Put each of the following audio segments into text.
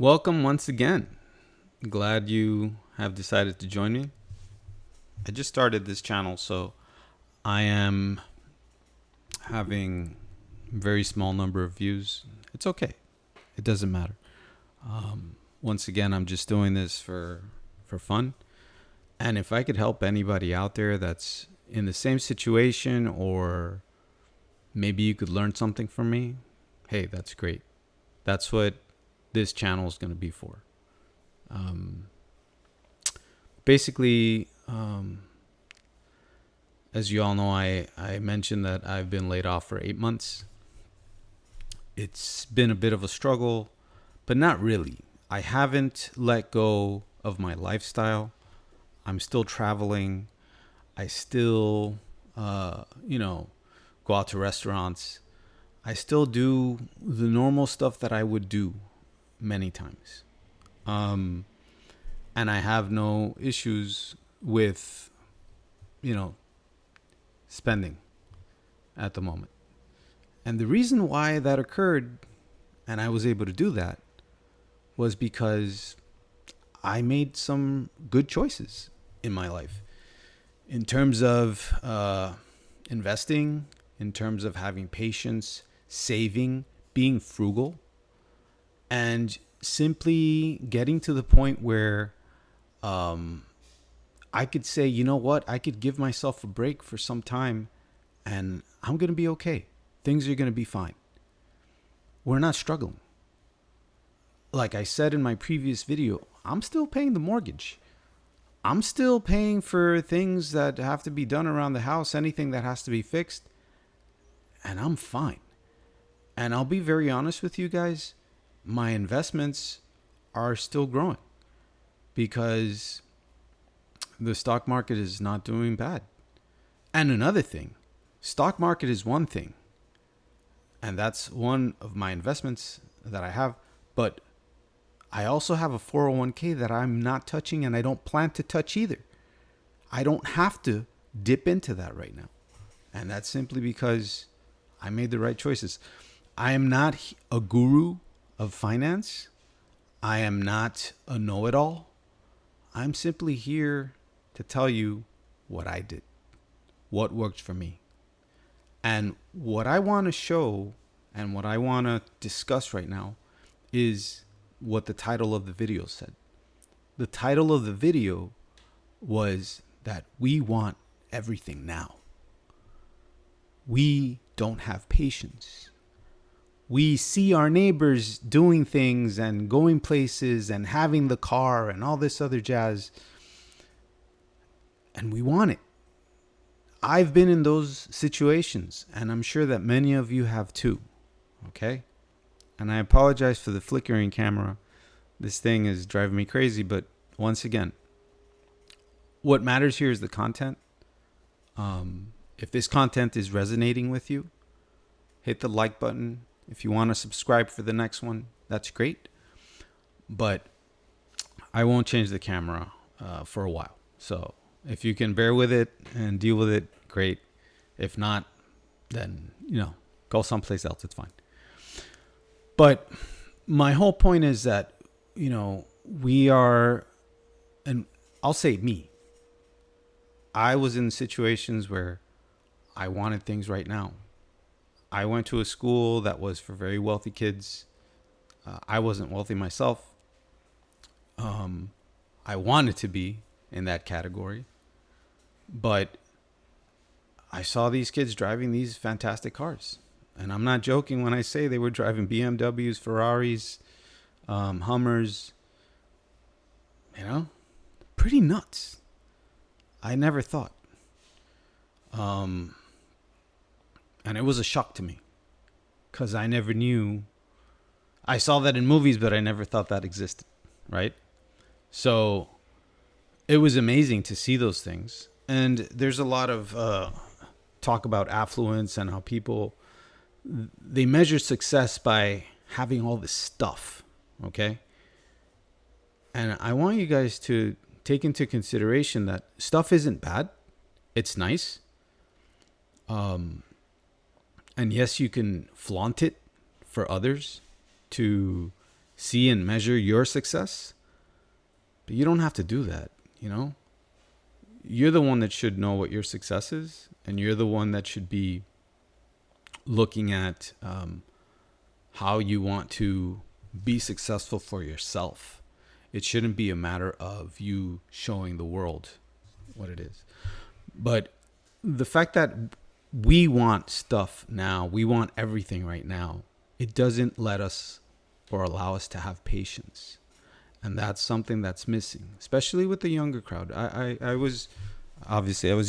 Welcome once again. Glad you have decided to join me. I just started this channel, so I am having a very small number of views. It's okay. It doesn't matter. Once again, I'm just doing this for fun. And if I could help anybody out there that's in the same situation, or maybe you could learn something from me, hey, that's great. That's what this channel is going to be for. Um, basically, as you all know, I mentioned that I've been laid off for 8 months. It's been a bit of a struggle, but not really. I haven't let go of my lifestyle. I'm still traveling. I still, go out to restaurants. I still do the normal stuff that I would do many times. Um, and I have no issues with, you know, spending at the moment. And the reason why that occurred and I was able to do that was because I made some good choices in my life in terms of investing, in terms of having patience, saving, being frugal, and simply getting to the point where I could say, you know what, I could give myself a break for some time and I'm going to be okay. Things are going to be fine. We're not struggling. Like I said in my previous video, I'm still paying the mortgage. I'm still paying for things that have to be done around the house, anything that has to be fixed, and I'm fine. And I'll be very honest with you guys, my investments are still growing because the stock market is not doing bad. And another thing, stock market is one thing, and that's one of my investments that I have, but I also have a 401k that I'm not touching and I don't plan to touch either. I don't have to dip into that right now. And that's simply because I made the right choices. I am not a guru of finance. I am not a know-it-all. I'm simply here to tell you what I did, what worked for me. And what I want to show and what I want to discuss right now is what the title of the video said. The title of the video was that we want everything now. We don't have patience. We see our neighbors doing things and going places and having the car and all this other jazz, and we want it. I've been in those situations, and I'm sure that many of you have too. Okay? And I apologize for the flickering camera. This thing is driving me crazy, but once again, what matters here is the content. If this content is resonating with you, hit the like button. If you want to subscribe for the next one, that's great. But I won't change the camera for a while. So if you can bear with it and deal with it, great. If not, then, go someplace else. It's fine. But my whole point is that, we are, and I'll say me, I was in situations where I wanted things right now. I went to a school that was for very wealthy kids. I wasn't wealthy myself. I wanted to be in that category, but I saw these kids driving these fantastic cars. And I'm not joking when I say they were driving BMWs, Ferraris, Hummers, pretty nuts. I never thought. And it was a shock to me because I never knew. I saw that in movies, but I never thought that existed, right? So it was amazing to see those things. And there's a lot of talk about affluence and how people, they measure success by having all this stuff, okay? And I want you guys to take into consideration that stuff isn't bad. It's nice. And yes, you can flaunt it for others to see and measure your success. But you don't have to do that, you know? You're the one that should know what your success is, and you're the one that should be looking at how you want to be successful for yourself. It shouldn't be a matter of you showing the world what it is. But the fact that we want stuff now, we want everything right now, it doesn't let us or allow us to have patience. And that's something that's missing, especially with the younger crowd. I was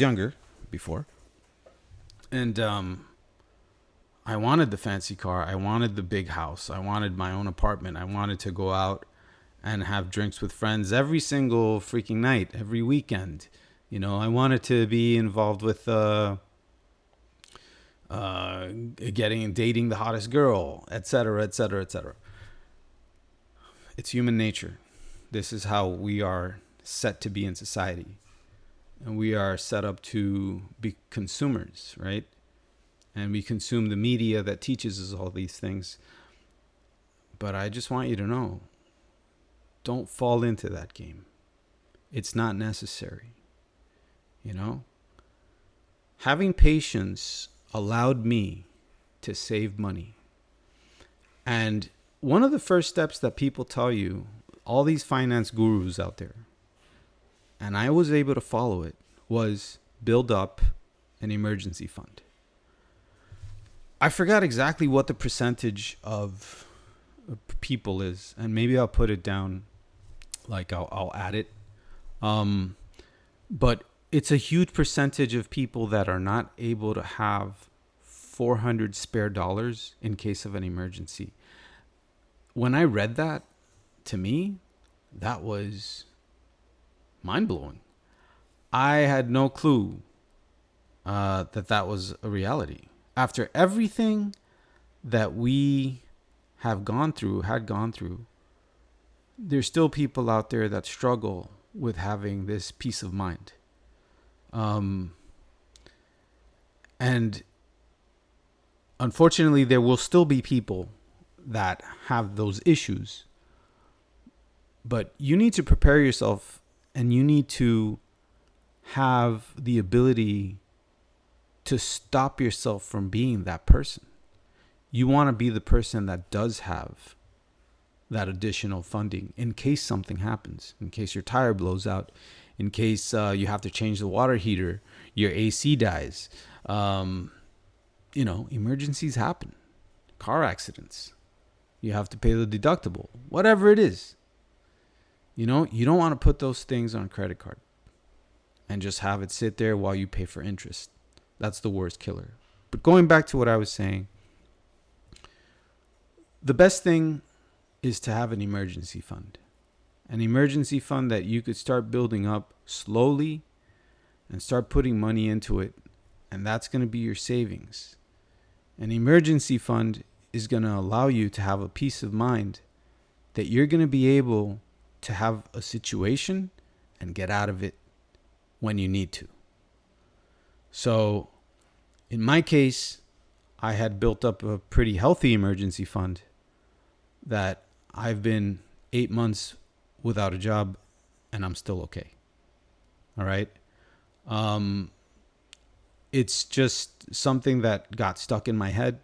younger before. And I wanted the fancy car. I wanted the big house. I wanted my own apartment. I wanted to go out and have drinks with friends every single freaking night, every weekend. You know, I wanted to be involved with dating the hottest girl, etc., etc., etc. It's human nature. This is how we are set to be in society. And we are set up to be consumers, right? And we consume the media that teaches us all these things. But I just want you to know, don't fall into that game. It's not necessary. You know? Having patience allowed me to save money. And one of the first steps that people tell you, all these finance gurus out there, and I was able to follow it, was build up an emergency fund. I forgot exactly what the percentage of people is, and maybe I'll put it down, like I'll add it. But it's a huge percentage of people that are not able to have $400 spare dollars in case of an emergency. When I read that, to me, that was mind-blowing. I had no clue that was a reality. After everything that we had gone through, there's still people out there that struggle with having this peace of mind. And unfortunately, there will still be people that have those issues. But you need to prepare yourself, and you need to have the ability to stop yourself from being that person. You want to be the person that does have that additional funding in case something happens, in case your tire blows out, in case you have to change the water heater, your AC dies. Emergencies happen, car accidents. You have to pay the deductible, whatever it is. You don't want to put those things on credit card and just have it sit there while you pay for interest. That's the worst killer. But going back to what I was saying, the best thing is to have an emergency fund. An emergency fund that you could start building up slowly and start putting money into it. And that's going to be your savings. An emergency fund is going to allow you to have a peace of mind that you're going to be able to have a situation and get out of it when you need to. So in my case, I had built up a pretty healthy emergency fund that I've been 8 months without a job and I'm still okay. All right. It's just something that got stuck in my head.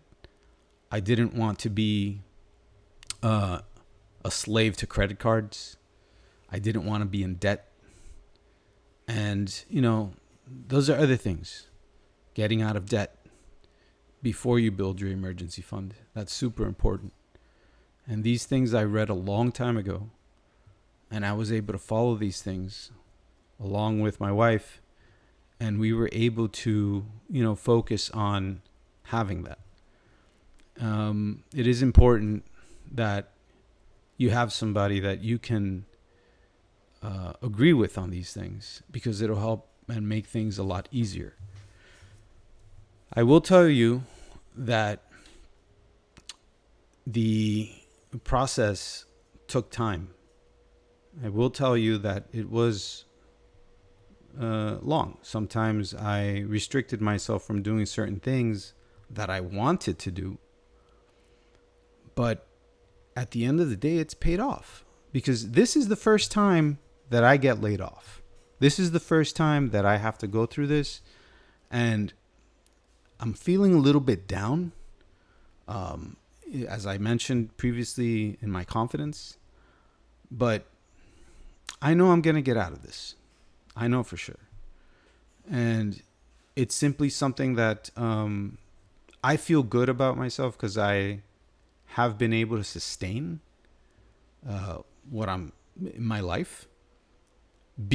I didn't want to be a slave to credit cards. I didn't want to be in debt. And, those are other things. Getting out of debt before you build your emergency fund. That's super important. And these things I read a long time ago. And I was able to follow these things along with my wife. And we were able to, focus on having that. It is important that you have somebody that you can agree with on these things, because it'll help and make things a lot easier. I will tell you that the process took time. I will tell you that it was long. Sometimes I restricted myself from doing certain things that I wanted to do. But at the end of the day, it's paid off, because this is the first time that I get laid off. This is the first time that I have to go through this, and I'm feeling a little bit down. As I mentioned previously, in my confidence, but I know I'm going to get out of this. I know for sure. And it's simply something that I feel good about myself, because I have been able to sustain what I'm in my life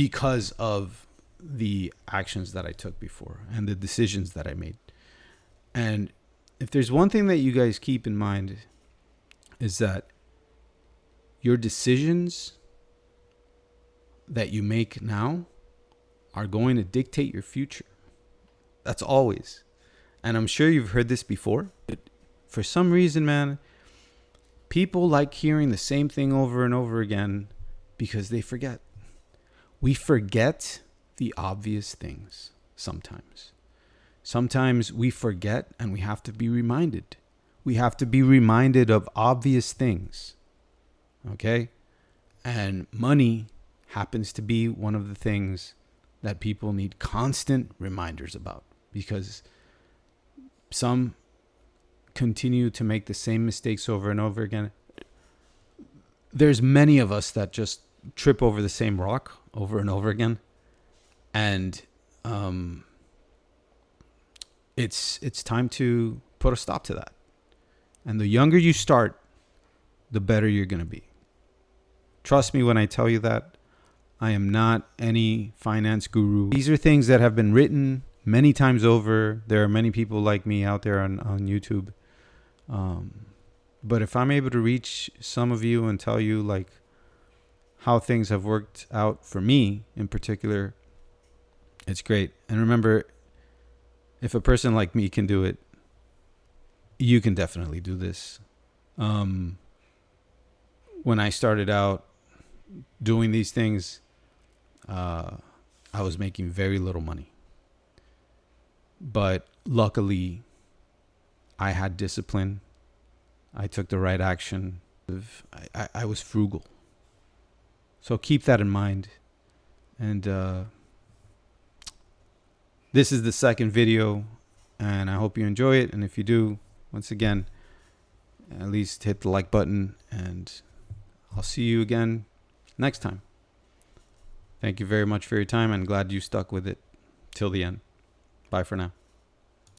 because of the actions that I took before and the decisions that I made. And if there's one thing that you guys keep in mind, is that your decisions that you make now are going to dictate your future. That's always. And I'm sure you've heard this before, but for some reason, man, people like hearing the same thing over and over again because they forget. We forget the obvious things sometimes. Sometimes we forget, and we have to be reminded. We have to be reminded of obvious things. Okay? And money happens to be one of the things that people need constant reminders about, because some continue to make the same mistakes over and over again. There's many of us that just trip over the same rock over and over again. And it's time to put a stop to that. And the younger you start, the better you're going to be. Trust me when I tell you that. I am not any finance guru. These are things that have been written many times over. There are many people like me out there on YouTube. But if I'm able to reach some of you and tell you like how things have worked out for me in particular, it's great. And remember, if a person like me can do it, you can definitely do this. When I started out doing these things, I was making very little money. But luckily, I had discipline. I took the right action. I was frugal. So keep that in mind. And this is the second video, and I hope you enjoy it. And if you do, once again, at least hit the like button, and I'll see you again next time. Thank you very much for your time, and glad you stuck with it till the end. Bye for now.